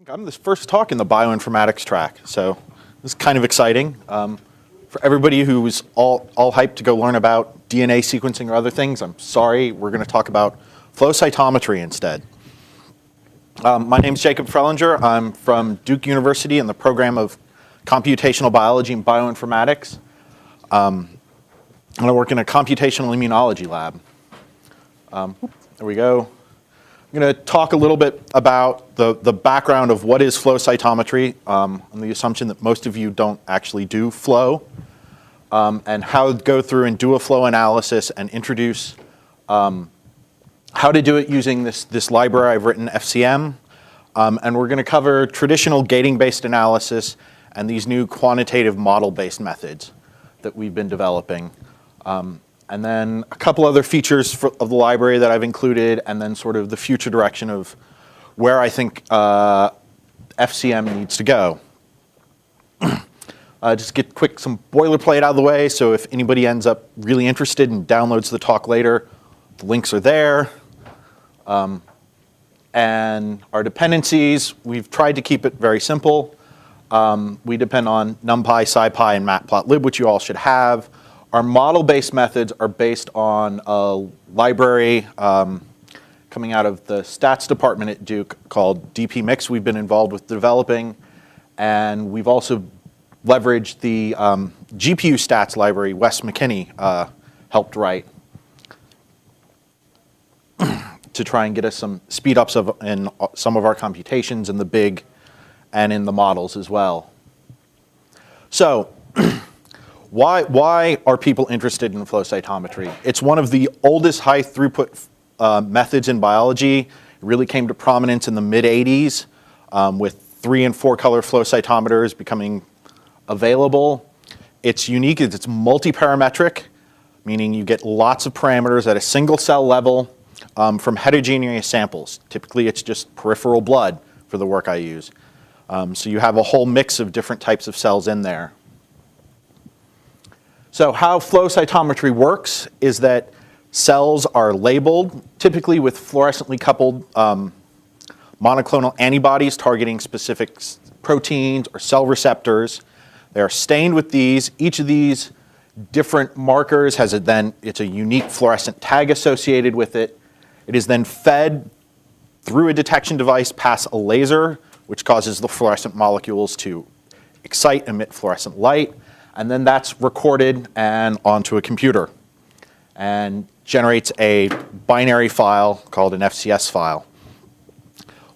I'm this first talk in the bioinformatics track, so this is kind of exciting. For everybody who's all hyped to go learn about DNA sequencing or other things, I'm sorry, we're going to talk about flow cytometry instead. My name is Jacob Frelinger. I'm from Duke University in the program of computational biology and bioinformatics. And I work in a computational immunology lab. There we go. I'm going to talk a little bit about the background of what is flow cytometry, on the assumption that most of you don't actually do flow, and how to go through and do a flow analysis and introduce how to do it using this library I've written, Fcm. And we're going to cover traditional gating-based analysis and these new quantitative model-based methods that we've been developing. And then a couple other features of the library that I've included, and then sort of the future direction of where I think Fcm needs to go. Just get some boilerplate out of the way, so if anybody ends up really interested and downloads the talk later, the links are there. And our dependencies, we've tried to keep it very simple. We depend on NumPy, SciPy, and Matplotlib, which you all should have. Our model-based methods are based on a library coming out of the stats department at Duke called DPMix. We've been involved with developing, and we've also leveraged the GPU stats library Wes McKinney helped write to try and get us some speed ups in some of our computations in the big and in the models as well. So why are people interested in flow cytometry? It's one of the oldest high throughput methods in biology. It really came to prominence in the mid-'80s with 3 and 4 color flow cytometers becoming available. It's unique, it's multi-parametric, meaning you get lots of parameters at a single cell level from heterogeneous samples. Typically it's just peripheral blood for the work I use. So you have a whole mix of different types of cells in there. So how flow cytometry works is that cells are labeled, typically with fluorescently coupled monoclonal antibodies targeting specific proteins or cell receptors. They are stained with these. Each of these different markers has it's a unique fluorescent tag associated with it. It is then fed through a detection device past a laser, which causes the fluorescent molecules to excite, emit fluorescent light. And then that's recorded and onto a computer and generates a binary file called an FCS file.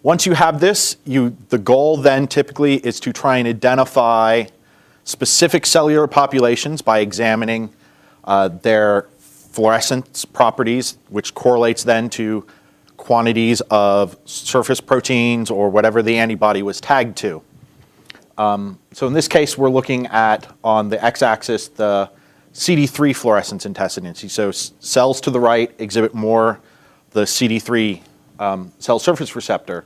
Once you have this, the goal then typically is to try and identify specific cellular populations by examining their fluorescence properties, which correlates then to quantities of surface proteins or whatever the antibody was tagged to. So in this case, we're looking at, on the x-axis, the CD3 fluorescence intensity. So cells to the right exhibit more the CD3 cell surface receptor.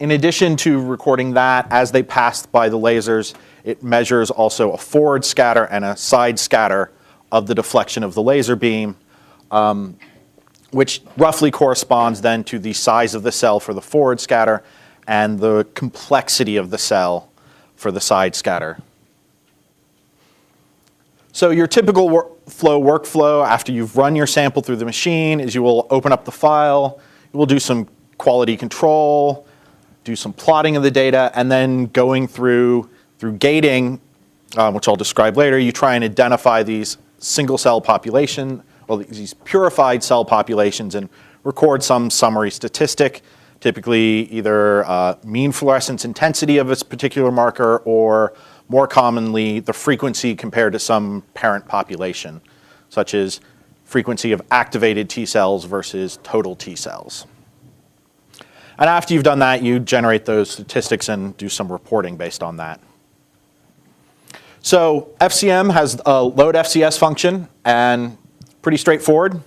In addition to recording that, as they pass by the lasers, it measures also a forward scatter and a side scatter of the deflection of the laser beam, which roughly corresponds then to the size of the cell for the forward scatter and the complexity of the cell for the side scatter. So your typical workflow after you've run your sample through the machine is you will open up the file, you will do some quality control, do some plotting of the data, and then going through gating, which I'll describe later, you try and identify these single cell population, or these purified cell populations, and record some summary statistic, typically either mean fluorescence intensity of a particular marker, or more commonly the frequency compared to some parent population, such as frequency of activated T cells versus total T cells. And after you've done that, you generate those statistics and do some reporting based on that. So Fcm has a load FCS function, and pretty straightforward.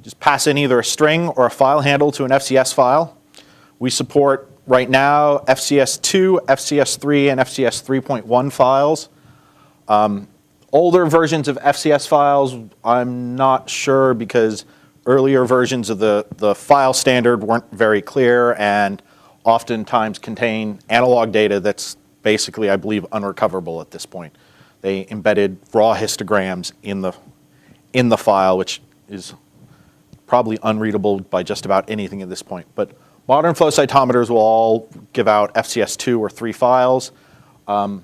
Just pass in either a string or a file handle to an FCS file. We support right now FCS2, FCS3, and FCS 3.1 files. Older versions of FCS files, I'm not sure, because earlier versions of the file standard weren't very clear, and oftentimes contain analog data that's basically, I believe, unrecoverable at this point. They embedded raw histograms in the file, which is probably unreadable by just about anything at this point. But modern flow cytometers will all give out FCS2 or 3 files, and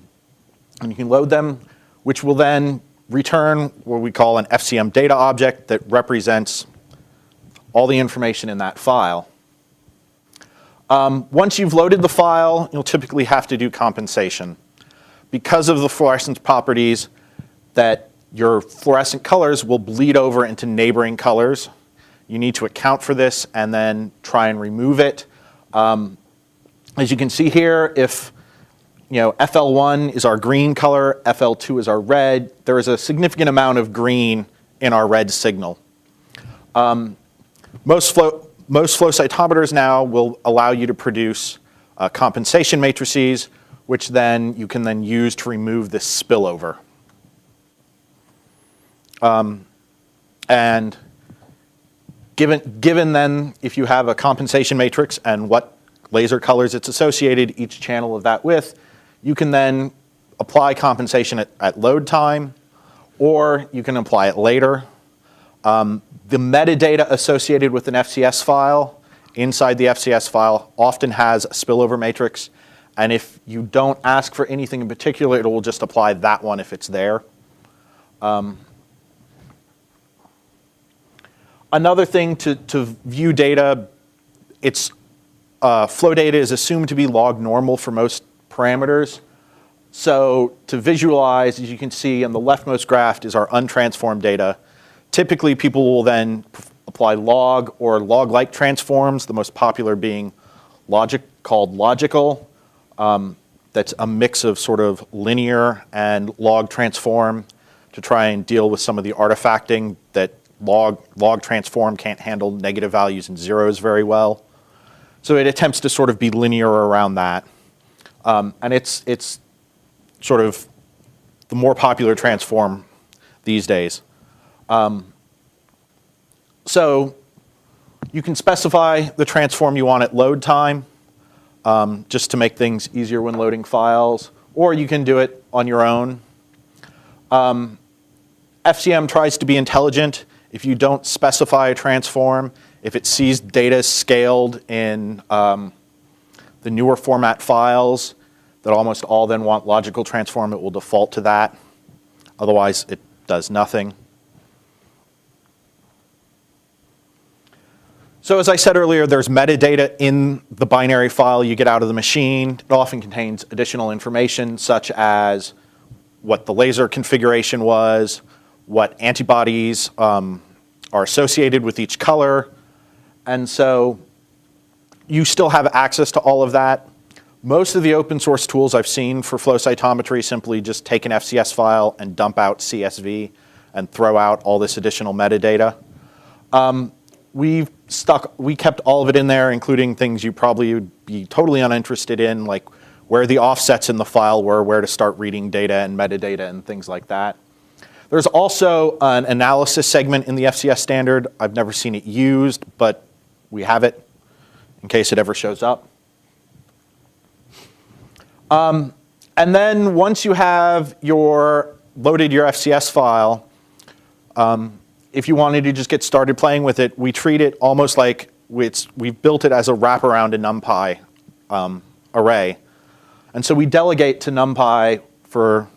you can load them, which will then return what we call an Fcm data object that represents all the information in that file. Once you've loaded the file, you'll typically have to do compensation. Because of the fluorescence properties, that your fluorescent colors will bleed over into neighboring colors. You need to account for this and then try and remove it. As you can see here, if FL1 is our green color, FL2 is our red, there is a significant amount of green in our red signal. Most flow cytometers now will allow you to produce compensation matrices, which then you can then use to remove this spillover. And given then, if you have a compensation matrix and what laser colors it's associated each channel of that with, you can then apply compensation at load time, or you can apply it later. The metadata associated with an FCS file, inside the FCS file, often has a spillover matrix. And if you don't ask for anything in particular, it will just apply that one if it's there. Another thing to view data, flow data is assumed to be log normal for most parameters. So to visualize, as you can see on the leftmost graph is our untransformed data. Typically, people will then apply log or log-like transforms, the most popular being called logical. That's a mix of sort of linear and log transform to try and deal with some of the artifacting that log transform can't handle negative values and zeros very well. So it attempts to sort of be linear around that. And it's sort of the more popular transform these days. So you can specify the transform you want at load time, just to make things easier when loading files, or you can do it on your own. FCM tries to be intelligent. If you don't specify a transform, if it sees data scaled in the newer format files that almost all then want logical transform, it will default to that. Otherwise, it does nothing. So as I said earlier, there's metadata in the binary file you get out of the machine. It often contains additional information, such as what the laser configuration was, what antibodies are associated with each color. And so you still have access to all of that. Most of the open source tools I've seen for flow cytometry simply just take an FCS file and dump out CSV and throw out all this additional metadata. We kept all of it in there, including things you probably would be totally uninterested in, like where the offsets in the file were, where to start reading data and metadata and things like that. There's also an analysis segment in the FCS standard. I've never seen it used, but we have it in case it ever shows up. And then once you have loaded your FCS file, if you wanted to just get started playing with it, we treat it almost like we've built it as a wraparound in NumPy array. And so we delegate to NumPy for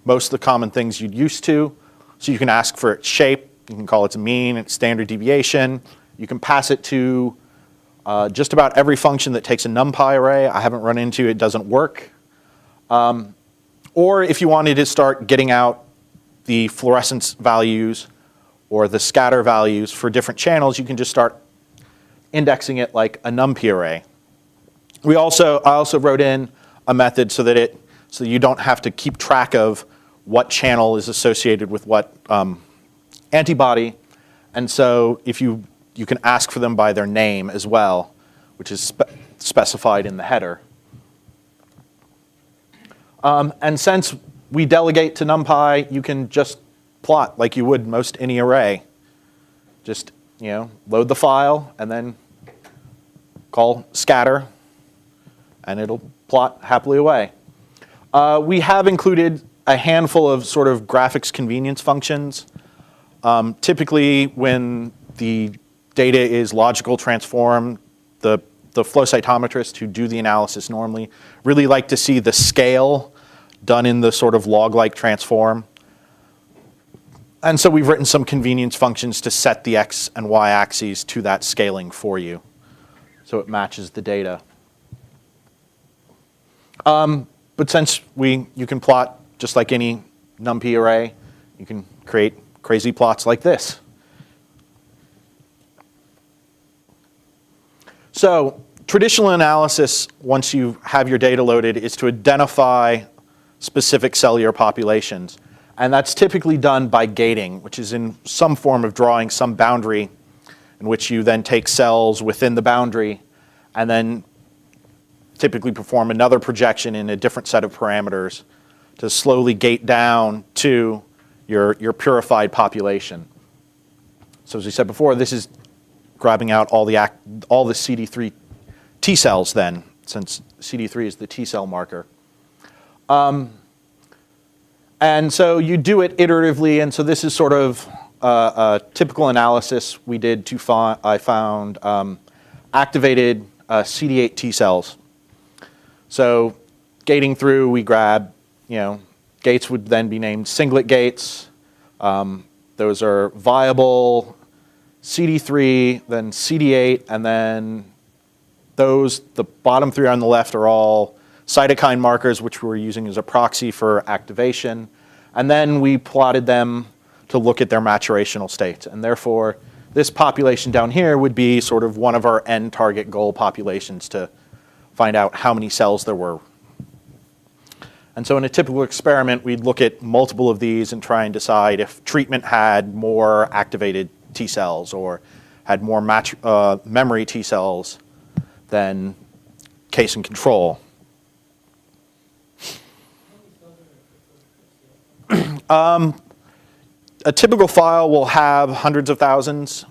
most of the common things you'd used to. So you can ask for its shape. You can call its mean, its standard deviation. You can pass it to just about every function that takes a NumPy array. I haven't run into it doesn't work. Or if you wanted to start getting out the fluorescence values or the scatter values for different channels, you can just start indexing it like a NumPy array. I also wrote in a method so you don't have to keep track of what channel is associated with what antibody. And so if you can ask for them by their name as well, which is specified in the header. And since we delegate to NumPy, you can just plot like you would most any array. Just load the file and then call scatter, and it'll plot happily away. We have included a handful of sort of graphics convenience functions. Typically, when the data is logical transform, the flow cytometrists who do the analysis normally really like to see the scale done in the sort of log-like transform. And so we've written some convenience functions to set the x and y axes to that scaling for you, so it matches the data. But since you can plot just like any NumPy array, you can create crazy plots like this. So traditional analysis, once you have your data loaded, is to identify specific cellular populations. And that's typically done by gating, which is in some form of drawing some boundary in which you then take cells within the boundary and then typically perform another projection in a different set of parameters to slowly gate down to your purified population. So as we said before, this is grabbing out all the CD3 T cells then, since CD3 is the T cell marker. And so you do it iteratively, and so this is sort of a typical analysis we did to find, I found activated CD8 T cells. So gating through, we grab, gates would then be named singlet gates. Those are viable CD3, then CD8, and then the bottom three on the left are all cytokine markers, which we were using as a proxy for activation. And then we plotted them to look at their maturational states. And therefore, this population down here would be sort of one of our end target goal populations to find out how many cells there were. And so in a typical experiment, we'd look at multiple of these and try and decide if treatment had more activated T cells or had more memory T cells than case and control. A typical file will have hundreds of thousands.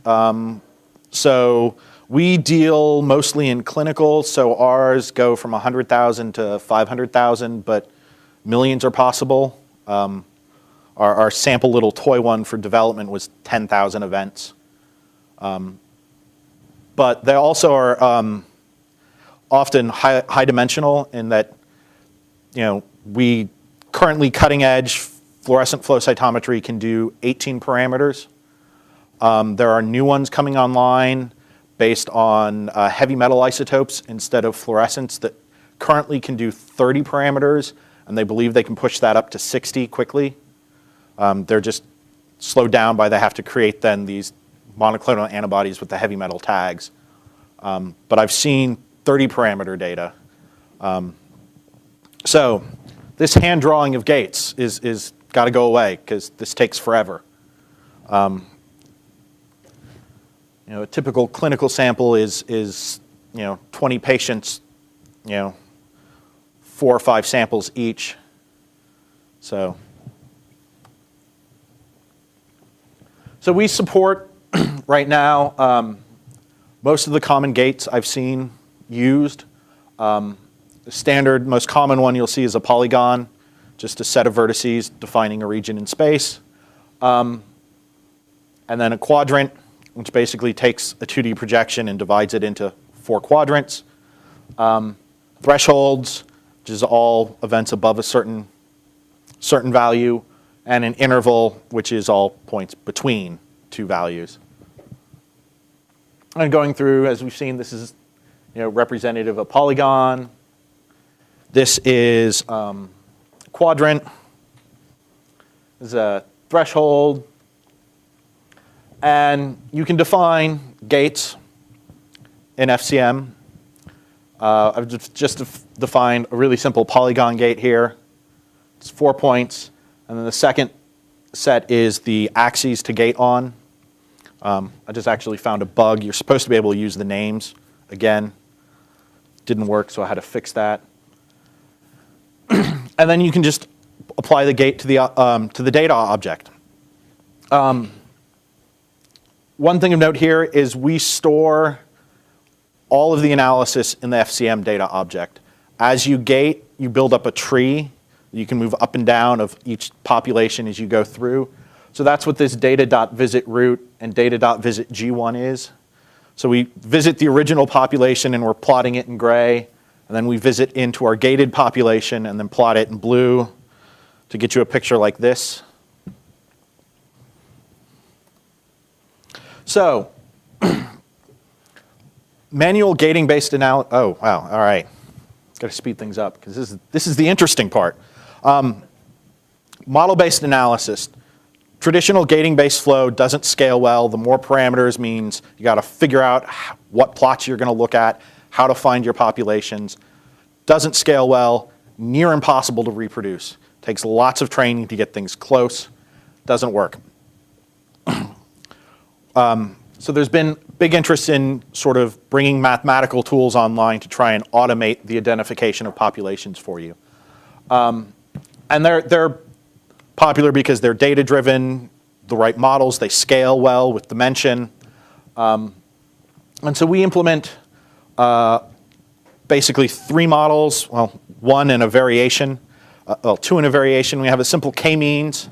So we deal mostly in clinical, so ours go from 100,000 to 500,000, but millions are possible. Our sample little toy one for development was 10,000 events. But they also are often high dimensional in that, we currently cutting edge fluorescent flow cytometry can do 18 parameters. There are new ones coming online based on heavy metal isotopes instead of fluorescence that currently can do 30 parameters, and they believe they can push that up to 60 quickly. They're just slowed down by they have to create then these monoclonal antibodies with the heavy metal tags. But I've seen 30 parameter data. So this hand drawing of gates is got to go away because this takes forever. A typical clinical sample is 20 patients, 4 or 5 samples each. So we support right now most of the common gates I've seen used. The standard, most common one you'll see is a polygon, just a set of vertices defining a region in space. And then a quadrant, which basically takes a 2D projection and divides it into 4 quadrants. Thresholds, which is all events above a certain value, and an interval, which is all points between 2 values. And going through, as we've seen, this is representative of polygon. This is quadrant. This is a threshold. And you can define gates in Fcm. I've just defined a really simple polygon gate here. It's 4 points. And then the second set is the axes to gate on. I just actually found a bug. You're supposed to be able to use the names. Again, didn't work, so I had to fix that. And then you can just apply the gate to the data object. One thing of note here is we store all of the analysis in the Fcm data object. As you gate, you build up a tree. You can move up and down of each population as you go through. So that's what this data.visit root and data.visit G1 is. So we visit the original population and we're plotting it in gray. And then we visit into our gated population and then plot it in blue to get you a picture like this. So manual gating-based analysis. Oh, wow, all right. Got to speed things up because this is the interesting part. Model-based analysis. Traditional gating-based flow doesn't scale well. The more parameters means you got to figure out what plots you're going to look at, how to find your populations. Doesn't scale well, near impossible to reproduce. Takes lots of training to get things close. Doesn't work. So there's been big interest in sort of bringing mathematical tools online to try and automate the identification of populations for you. And they're popular because they're data-driven, the right models, they scale well with dimension. And so we implement basically 3 models, well, 1 and a variation, well, 2 and a variation. We have a simple k-means,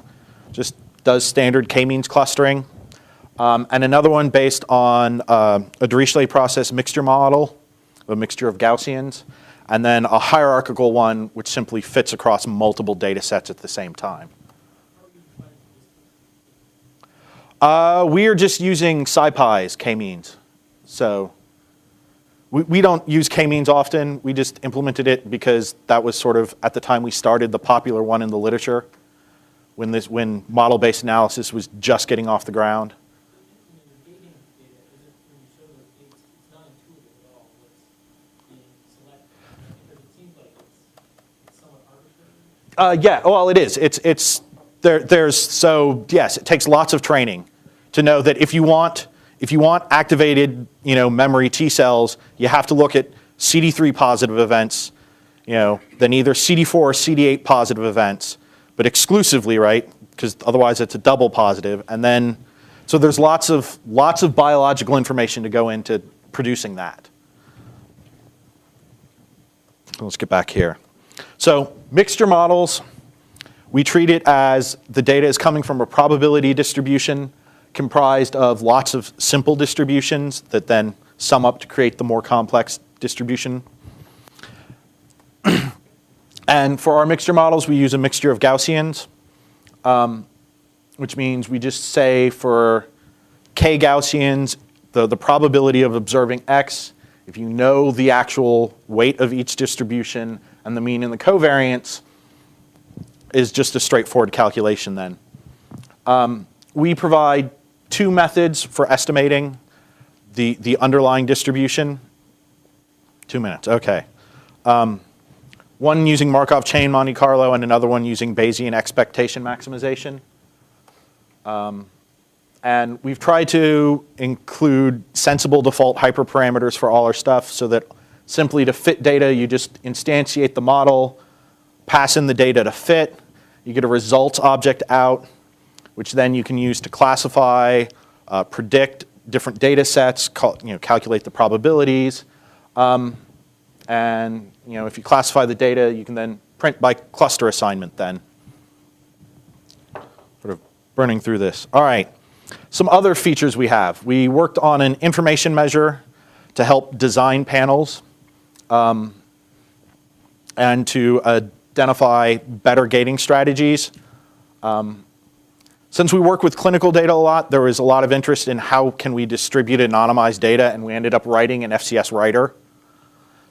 just does standard k-means clustering. And another one based on a Dirichlet process mixture model, a mixture of Gaussians, and then a hierarchical one which simply fits across multiple data sets at the same time. We are just using SciPy's k-means. So we don't use k-means often. We just implemented it because that was sort of, at the time we started, the popular one in the literature when model-based analysis was just getting off the ground. Yeah, well, it is. So yes, it takes lots of training to know that if you want activated, memory T cells, you have to look at CD3 positive events, then either CD4 or CD8 positive events, but exclusively, right? Because otherwise it's a double positive, and then so there's lots of biological information to go into producing that. Let's get back here. So mixture models, we treat it as the data is coming from a probability distribution comprised of lots of simple distributions that then sum up to create the more complex distribution. And for our mixture models, we use a mixture of Gaussians, which means we just say for k Gaussians, the probability of observing x, if you know the actual weight of each distribution and the mean and the covariance, is just a straightforward calculation then. We provide 2 methods for estimating the underlying distribution. 2 minutes, okay. One using Markov chain Monte Carlo and another one using Bayesian expectation maximization. And we've tried to include sensible default hyperparameters for all our stuff so that simply to fit data, you just instantiate the model, pass in the data to fit, you get a results object out, which then you can use to classify, predict different data sets, calculate the probabilities. And if you classify the data, you can then print by cluster assignment then. Sort of burning through this. All right, some other features we have. We worked on an information measure to help design panels and to identify better gating strategies. Since we work with clinical data a lot, there was a lot of interest in how can we distribute anonymized data, and we ended up writing an FCS writer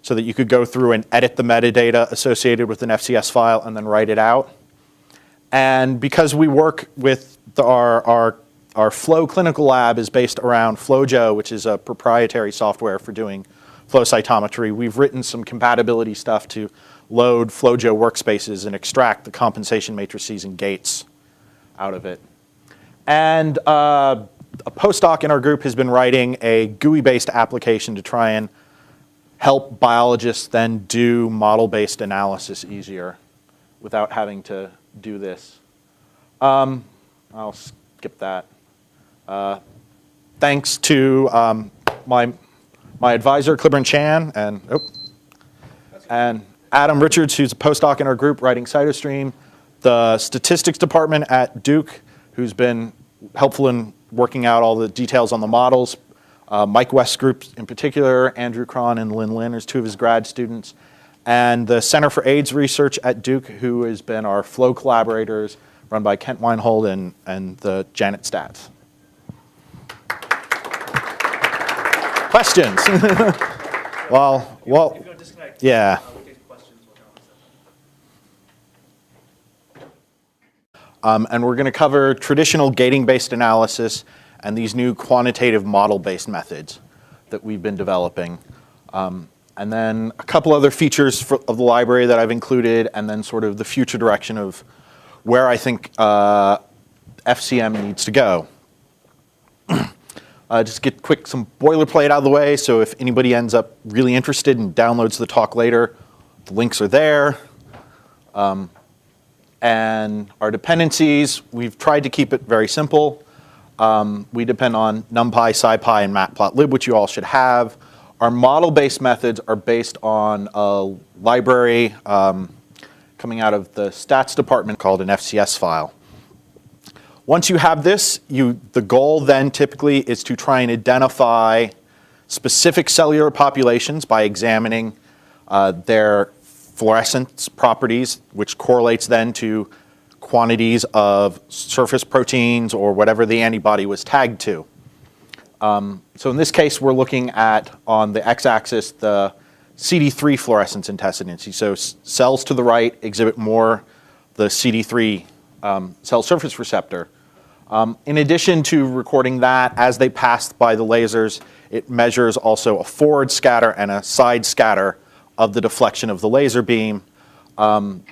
so that you could go through and edit the metadata associated with an FCS file and then write it out. And because we work with our Flow clinical lab is based around FlowJo, which is a proprietary software for doing flow cytometry, we've written some compatibility stuff to load FlowJo workspaces and extract the compensation matrices and gates out of it. And a postdoc in our group has been writing a GUI-based application to try and help biologists then do model-based analysis easier without having to do this. I'll skip that. Thanks to my advisor, Clibran Chan, and Adam Richards, who's a postdoc in our group writing Cytostream, the statistics department at Duke, who's been helpful in working out all the details on the models, Mike West's group in particular, Andrew Cron and Lynn Lin are two of his grad students, and the Center for AIDS Research at Duke, who has been our flow collaborators, run by Kent Weinhold and the Janet Stats. Questions? well, if you don't disconnect, yeah. we'll take questions. And we're going to cover traditional gating-based analysis and these new quantitative model-based methods that we've been developing. And then a couple other features of the library that I've included, and then sort of the future direction of where I think FCM needs to go. Just get some boilerplate out of the way, so if anybody ends up really interested and downloads the talk later, the links are there. And our dependencies, we've tried to keep it very simple. We depend on NumPy, SciPy, and Matplotlib, which you all should have. Our model-based methods are based on a library coming out of the stats department called an FCS file. Once you have this, the goal then typically is to try and identify specific cellular populations by examining their fluorescence properties, which correlates then to quantities of surface proteins or whatever the antibody was tagged to. So in this case, we're looking at, on the x-axis, the CD3 fluorescence intensity. So cells to the right exhibit more the CD3 cell surface receptor. In addition to recording that, as they pass by the lasers, it measures also a forward scatter and a side scatter of the deflection of the laser beam. I'm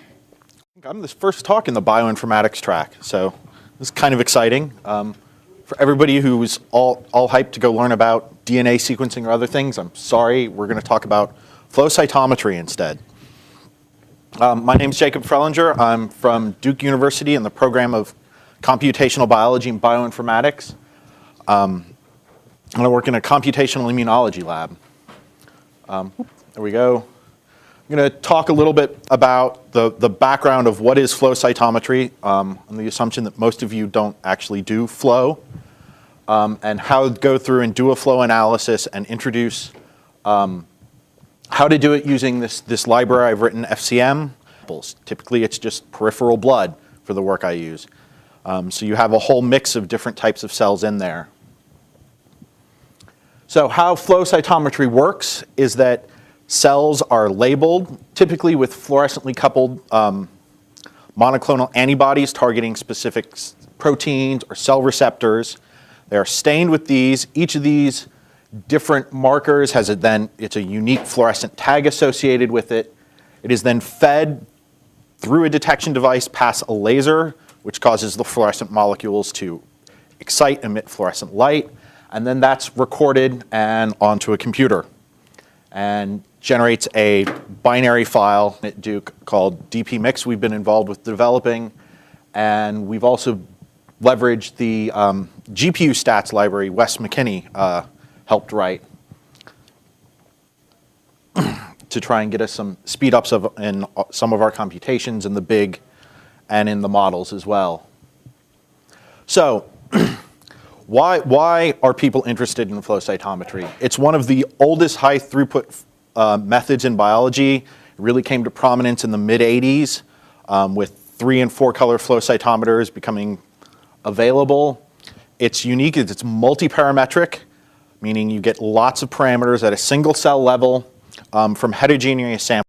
the first talk in the bioinformatics track, so this is kind of exciting. For everybody who's all hyped to go learn about DNA sequencing or other things, I'm sorry, we're going to talk about flow cytometry instead. My name is Jacob Frelinger. I'm from Duke University in the program of computational biology and bioinformatics. And I work in a computational immunology lab. There we go. I'm going to talk a little bit about the background of what is flow cytometry, on the assumption that most of you don't actually do flow, and how to go through and do a flow analysis and introduce how to do it using this library I've written, Fcm. Typically, it's just peripheral blood for the work I use. So you have a whole mix of different types of cells in there. So how flow cytometry works is that cells are labeled, typically with fluorescently coupled monoclonal antibodies targeting specific proteins or cell receptors. They are stained with these. Each of these different markers has it's a unique fluorescent tag associated with it. It is then fed through a detection device past a laser, which causes the fluorescent molecules to excite, emit fluorescent light, and then that's recorded and onto a computer and generates a binary file at Duke called dpmix we've been involved with developing, and we've also leveraged the GPU stats library Wes McKinney helped write to try and get us some speed ups in some of our computations in the big and in the models as well. So why are people interested in flow cytometry? It's one of the oldest high throughput methods in biology. It really came to prominence in the mid-'80s with 3 and 4 color flow cytometers becoming available. It's unique, it's multi-parametric, meaning you get lots of parameters at a single cell level from heterogeneous samples.